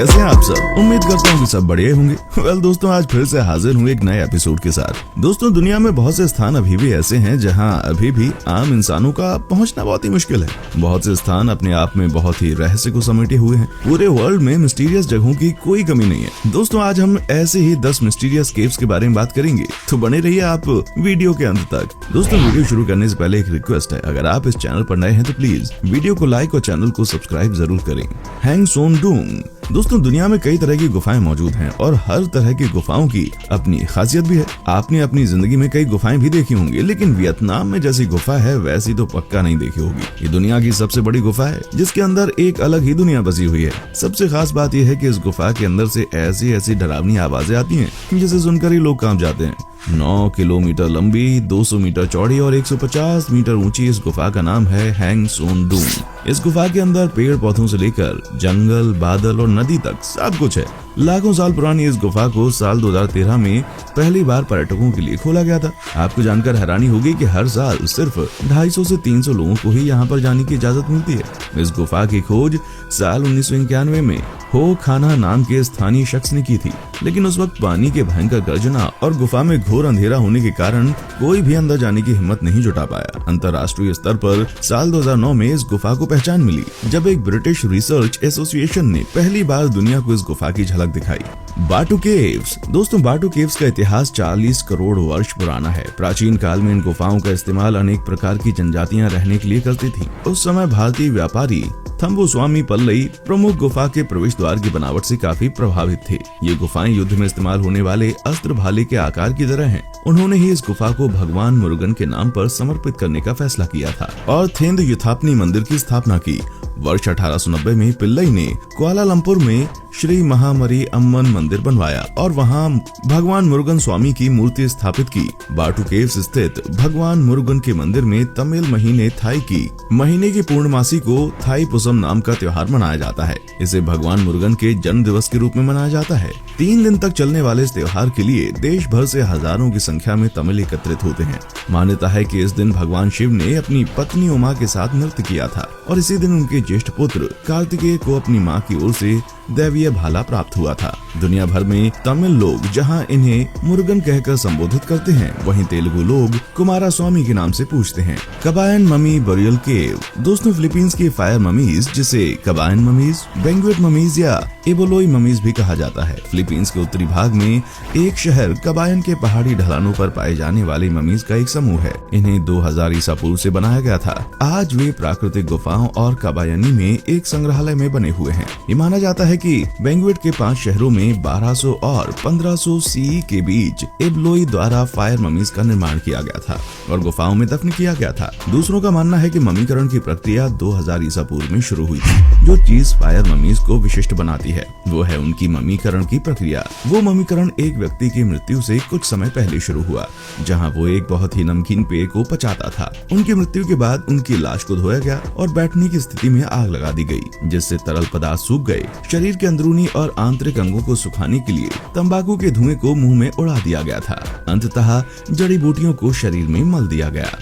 कैसे हैं आप सब? उम्मीद करता हूँ कि सब बढ़िया होंगे। वेल दोस्तों, आज फिर से हाजिर हूँ एक नए एपिसोड के साथ। दोस्तों, दुनिया में बहुत से स्थान अभी भी ऐसे हैं जहाँ अभी भी आम इंसानों का पहुँचना बहुत ही मुश्किल है। बहुत से स्थान अपने आप में बहुत ही रहस्य को समेटे हुए हैं। पूरे वर्ल्ड में मिस्टीरियस जगहों की कोई कमी नहीं है। दोस्तों, आज हम ऐसे ही 10 मिस्टीरियस केव्स के बारे में बात करेंगे, तो बने रहिए आप वीडियो के अंत तक। दोस्तों, वीडियो शुरू करने से पहले एक रिक्वेस्ट है, अगर आप इस चैनल पर नए हैं तो प्लीज वीडियो को लाइक और चैनल को सब्सक्राइब जरूर करें। हैंग सोन डूंग। दोस्तों, दुनिया में कई तरह की गुफाएं मौजूद हैं और हर तरह की गुफाओं की अपनी खासियत भी है। आपने अपनी जिंदगी में कई गुफाएं भी देखी होंगी, लेकिन वियतनाम में जैसी गुफा है वैसी तो पक्का नहीं देखी होगी। ये दुनिया की सबसे बड़ी गुफा है जिसके अंदर एक अलग ही दुनिया बसी हुई है। सबसे खास बात यह है कि इस गुफा के अंदर से ऐसी डरावनी आवाजें आती हैं जिसे सुनकर ही लोग कांप जाते हैं। 9 किलोमीटर लंबी, 200 मीटर चौड़ी और 150 मीटर ऊंची इस गुफा का नाम है हैंग सोन डूंग। इस गुफा के अंदर पेड़ पौधों से लेकर जंगल, बादल और नदी तक सब कुछ है। लाखों साल पुरानी इस गुफा को साल 2013 में पहली बार पर्यटकों के लिए खोला गया था। आपको जानकर हैरानी होगी कि हर साल सिर्फ 250 से 300 लोगों को ही यहाँ पर जाने की इजाजत मिलती है। इस गुफा की खोज साल 1991 में हो खाना नाम के स्थानीय शख्स ने की थी, लेकिन उस वक्त पानी के भयंकर गर्जना और गुफा में घोर अंधेरा होने के कारण कोई भी अंदर जाने की हिम्मत नहीं जुटा पाया। अंतर्राष्ट्रीय स्तर पर साल 2009 में इस गुफा को पहचान मिली, जब एक ब्रिटिश रिसर्च एसोसिएशन ने पहली बार दुनिया को इस गुफा की झलक दिखाई। बाटू केव्स। दोस्तों, बाटू केव्स का इतिहास 40 करोड़ वर्ष पुराना है। प्राचीन काल में इन गुफाओं का इस्तेमाल अनेक प्रकार की जनजातियां रहने के लिए करती थीं। उस समय भारतीय व्यापारी थम्बुस्वामी पल्लई प्रमुख गुफा के प्रवेश द्वार की बनावट से काफी प्रभावित थे। ये गुफाएं युद्ध में इस्तेमाल होने वाले अस्त्र भाले के आकार की तरह हैं। उन्होंने ही इस गुफा को भगवान मुरुगन के नाम पर समर्पित करने का फैसला किया था और थेंद युथापनी मंदिर की स्थापना की। वर्ष 1890 में पिल्लई ने कुआलालंपुर में श्री महामरी अम्मन मंदिर बनवाया और वहां भगवान मुरुगन स्वामी की मूर्ति स्थापित की। बाटू केव्स स्थित भगवान मुरुगन के मंदिर में तमिल महीने थाई की महीने की पूर्णमासी को थाई पुसम नाम का त्योहार मनाया जाता है। इसे भगवान मुरुगन के जन्म दिवस के रूप में मनाया जाता है। 3 दिन तक चलने वाले इस त्योहार के लिए देश भर से हजारों की संख्या में तमिल एकत्रित होते हैं। मान्यता है कि इस दिन भगवान शिव ने अपनी पत्नी उमा के साथ नृत्य किया था और इसी दिन उनके ज्येष्ठ पुत्र कार्तिकेय को अपनी मां की ओर से दैवीय भाला प्राप्त हुआ था। दुनिया भर में तमिल लोग जहां इन्हें मुरुगन कहकर संबोधित करते हैं, वहीं तेलुगु लोग कुमारा स्वामी के नाम से पूछते हैं। कबायन ममी बरियल केव। दोस्तों, फिलीपींस की फायर ममीज, जिसे कबायन ममीज, बेंगुएट ममीज या एबोलोई ममीज भी कहा जाता है, फिलीपींस के उत्तरी भाग में एक शहर कबायन के पहाड़ी ढलानों पर पाए जाने वाले ममीज का एक समूह है। इन्हें 2000 ईसा पूर्व से बनाया गया था। आज वे प्राकृतिक गुफाओं और कबायनी में एक संग्रहालय में बने हुए हैं। ये माना जाता है कि बेंगुएट के 5 शहरों में 1200 और 1500 सीई के बीच एबलोई द्वारा फायर ममीज का निर्माण किया गया था और गुफाओं में दफन किया गया था। दूसरों का मानना है कि ममीकरण की प्रक्रिया 2000 ईसा पूर्व में शुरू हुई थी। जो चीज फायर ममीज को विशिष्ट बनाती है वो है उनकी ममीकरण की प्रक्रिया। वो ममीकरण एक व्यक्ति की मृत्यु से कुछ समय पहले शुरू हुआ, जहाँ वो एक बहुत ही नमकीन पेय को पचाता था। उनकी मृत्यु के बाद उनकी लाश को धोया गया और बैठने की स्थिति में आग लगा दी गई, जिससे तरल पदार्थ सूख गए। शरीर के अंदरूनी और आंतरिक अंगों को सुखाने के लिए तंबाकू के धुएं को मुंह में उड़ा दिया गया था। अंततः जड़ी बूटियों को शरीर में मल दिया गया।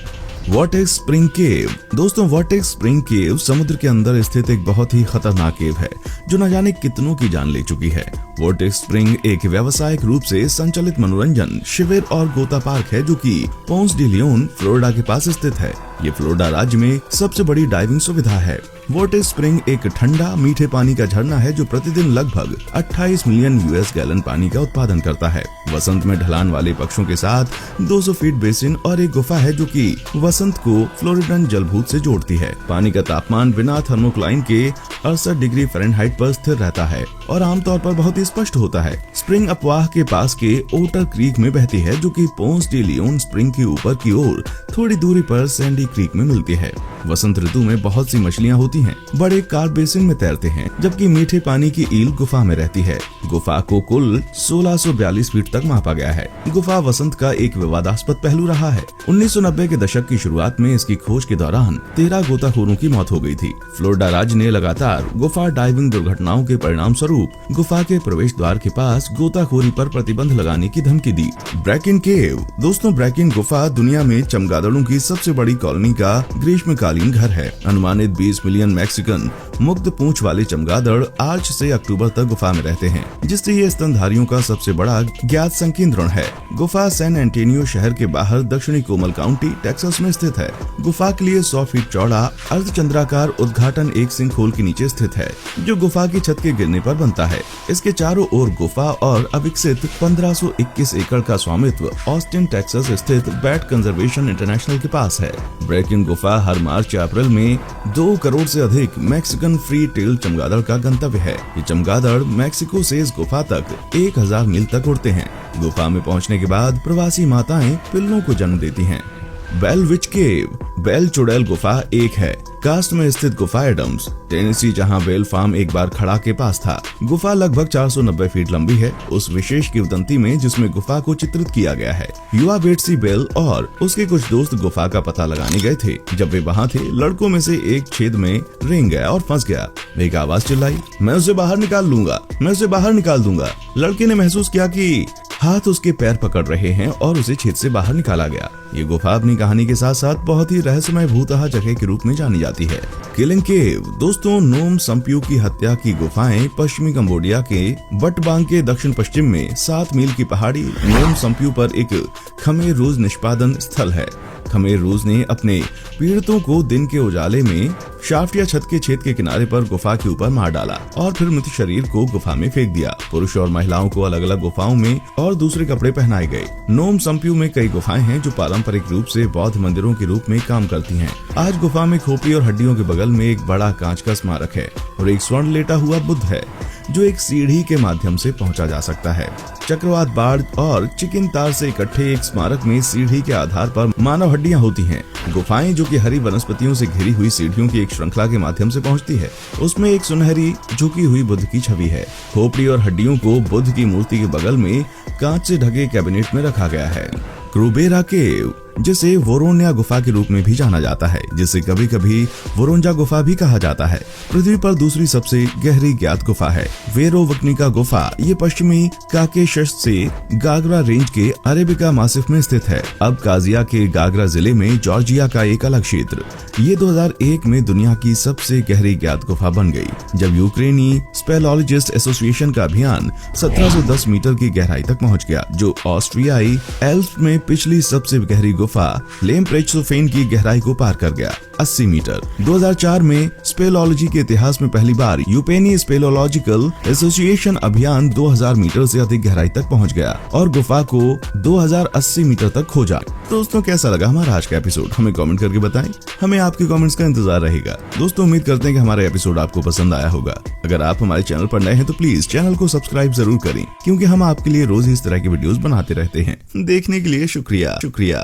वॉटेक्स स्प्रिंग केव। दोस्तों, वॉटेक्स स्प्रिंग केव समुद्र के अंदर स्थित एक बहुत ही खतरनाक केव है जो न जाने कितनों की जान ले चुकी है। वॉटेक्स स्प्रिंग एक व्यावसायिक रूप से संचालित मनोरंजन शिविर और गोता पार्क है जो कि पोंस डी लियोन, फ्लोरिडा के पास स्थित है। ये फ्लोरिडा राज्य में सबसे बड़ी डाइविंग सुविधा है। वॉटेक्स स्प्रिंग एक ठंडा मीठे पानी का झरना है जो प्रतिदिन लगभग 28 मिलियन US गैलन पानी का उत्पादन करता है। वसंत में ढलान वाले पक्षों के साथ 200 फीट बेसिन और एक गुफा है जो कि वसंत को फ्लोरिडन जलभूत से जोड़ती है। पानी का तापमान बिना थर्मोक्लाइन के 68 डिग्री फ़ारेनहाइट पर स्थिर रहता है और आमतौर पर बहुत ही स्पष्ट होता है। स्प्रिंग अपवाह के पास के ओटर क्रीक में बहती है जो कि पोंस डी लियोन स्प्रिंग की ऊपर की ओर थोड़ी दूरी पर सैंडी क्रीक में मिलती है। वसंत ऋतु में बहुत सी मछलियां होती हैं, बड़े कार्प बेसिन में तैरते हैं, जबकि मीठे पानी की ईल गुफा में रहती है। गुफा को कुल 1642 फीट तक मापा गया है। गुफा वसंत का एक विवादास्पद पहलू रहा है। 1990 के दशक की शुरुआत में इसकी खोज के दौरान 13 गोताखोरों की मौत हो गई थी। फ्लोरिडा राज्य ने लगातार गुफा डाइविंग दुर्घटनाओं के परिणाम स्वरूप गुफा के प्रवेश द्वार के पास गोताखोरी पर प्रतिबंध लगाने की धमकी दी। ब्रैकिन केव। दोस्तों, ब्रैकिन गुफा दुनिया में चमगादड़ों की सबसे बड़ी कॉलोनी का ग्रीष्मकालीन घर है। अनुमानित 20 मिलियन मैक्सिकन मुक्त पूंछ वाले चमगादड़ आज से अक्टूबर तक गुफा में रहते हैं, जिससे ये स्तनधारियों का सबसे बड़ा ज्ञात संकीर्ण है। गुफा सैन एंटोनियो शहर के बाहर दक्षिणी कोमल काउंटी टेक्सास में स्थित है। गुफा के लिए 100 फीट चौड़ा अर्धचंद्राकार उद्घाटन एक सिंकहोल के नीचे स्थित है, जो गुफा की छत के गिरने पर बनता है। इसके चारों ओर गुफा और अविकसित 1521 एकड़ का स्वामित्व ऑस्टिन टेक्सास स्थित बैट कंजर्वेशन इंटरनेशनल के पास है। ब्रेकिंग गुफा हर मार्च या अप्रैल में 2 करोड़ से अधिक मैक्सिकन फ्री टेल चमगादड़ का गंतव्य है। ये चमगादड़ मैक्सिको से इस गुफा तक 1000 मील तक उड़ते हैं। गुफा में पहुंचने के बाद प्रवासी माताएं पिल्लों को जन्म देती हैं। बेल विच केव बेल चुड़ैल गुफा एक है। कास्ट में स्थित गुफा एडम्स टेनेसी, जहां बेल फार्म एक बार खड़ा के पास था। गुफा लगभग 490 फीट लंबी है। उस विशेष किंवदंती में जिसमें गुफा को चित्रित किया गया है, युवा बेट्सी बेल और उसके कुछ दोस्त गुफा का पता लगाने गए थे। जब वे वहां थे, लड़कों में से एक छेद में रेंग गया और फंस गया। एक आवाज चिल्लाई, मैं उसे बाहर निकाल लूंगा, मैं उसे बाहर निकाल दूंगा। लड़के ने महसूस किया कि हाथ उसके पैर पकड़ रहे हैं और उसे छेद से बाहर निकाला गया। ये गुफा अपनी कहानी के साथ साथ बहुत ही रहस्यमय भूतहा जगह के रूप में जानी जाती है। किलिंग केव दोस्तों, नोम सम्प्यू की हत्या की गुफाएं पश्चिमी कंबोडिया के बटबांग के दक्षिण पश्चिम में 7 मील की पहाड़ी नोम सम्प्यू पर एक खमेर रूज निष्पादन स्थल है। खमेर रूज ने अपने पीड़ितों को दिन के उजाले में शाफ्ट या छत के छेद के किनारे पर गुफा के ऊपर मार डाला और फिर मृत शरीर को गुफा में फेंक दिया। पुरुष और महिलाओं को अलग अलग गुफाओं में और दूसरे कपड़े पहनाए गए। नोम सम्प्यू में कई गुफाएं हैं जो पारंपरिक रूप से बौद्ध मंदिरों के रूप में काम करती हैं। आज गुफा में खोपड़ी और हड्डियों के बगल में एक बड़ा कांच का स्मारक है और एक स्वर्ण लेटा हुआ बुद्ध है, जो एक सीढ़ी के माध्यम से पहुंचा जा सकता है। चक्रवात, बाढ़ और चिकन तार से इकट्ठे एक स्मारक में सीढ़ी के आधार पर मानव हड्डियां होती हैं। गुफाएं, जो कि हरी वनस्पतियों से घिरी हुई सीढ़ियों की एक श्रृंखला के माध्यम से पहुंचती है, उसमें एक सुनहरी झुकी हुई बुद्ध की छवि है। खोपड़ी और हड्डियों को बुद्ध की मूर्ति के बगल में कांच से ढके कैबिनेट में रखा गया है। क्रूबेरा केव, जिसे वोरोन्या गुफा के रूप में भी जाना जाता है, जिसे कभी कभी वोरोंजा गुफा भी कहा जाता है, पृथ्वी पर दूसरी सबसे गहरी ज्ञात गुफा है। वेरोवकनिका गुफा ये पश्चिमी काकेशस से गागरा रेंज के अरेबिका मासिफ में स्थित है। अब काजिया के गागरा जिले में जॉर्जिया का एक अलग क्षेत्र। ये 2001 में दुनिया की सबसे गहरी ज्ञात गुफा बन गई, जब यूक्रेनी स्पेलोलॉजिस्ट एसोसिएशन का अभियान 1710 मीटर की गहराई तक पहुंच गया, जो ऑस्ट्रियाई एल्प्स में पिछली सबसे गहरी गुफा लेम्प्रेचसोफेन की गहराई को पार कर गया, 80 मीटर। 2004 में स्पेलोलॉजी के इतिहास में पहली बार यूपेनी स्पेलोलॉजिकल एसोसिएशन अभियान 2000 मीटर से अधिक गहराई तक पहुंच गया और गुफा को 2080 मीटर तक खोजा। दोस्तों, कैसा लगा हमारा आज का एपिसोड? हमें कमेंट करके बताएं। हमें आपके कमेंट्स का इंतजार रहेगा। दोस्तों, उम्मीद करते हैं कि हमारा एपिसोड आपको पसंद आया होगा। अगर आप हमारे चैनल पर नए हैं तो प्लीज चैनल को सब्सक्राइब जरूर करें, क्योंकि हम आपके लिए रोज इस तरह की वीडियोस बनाते रहते हैं। देखने के लिए शुक्रिया।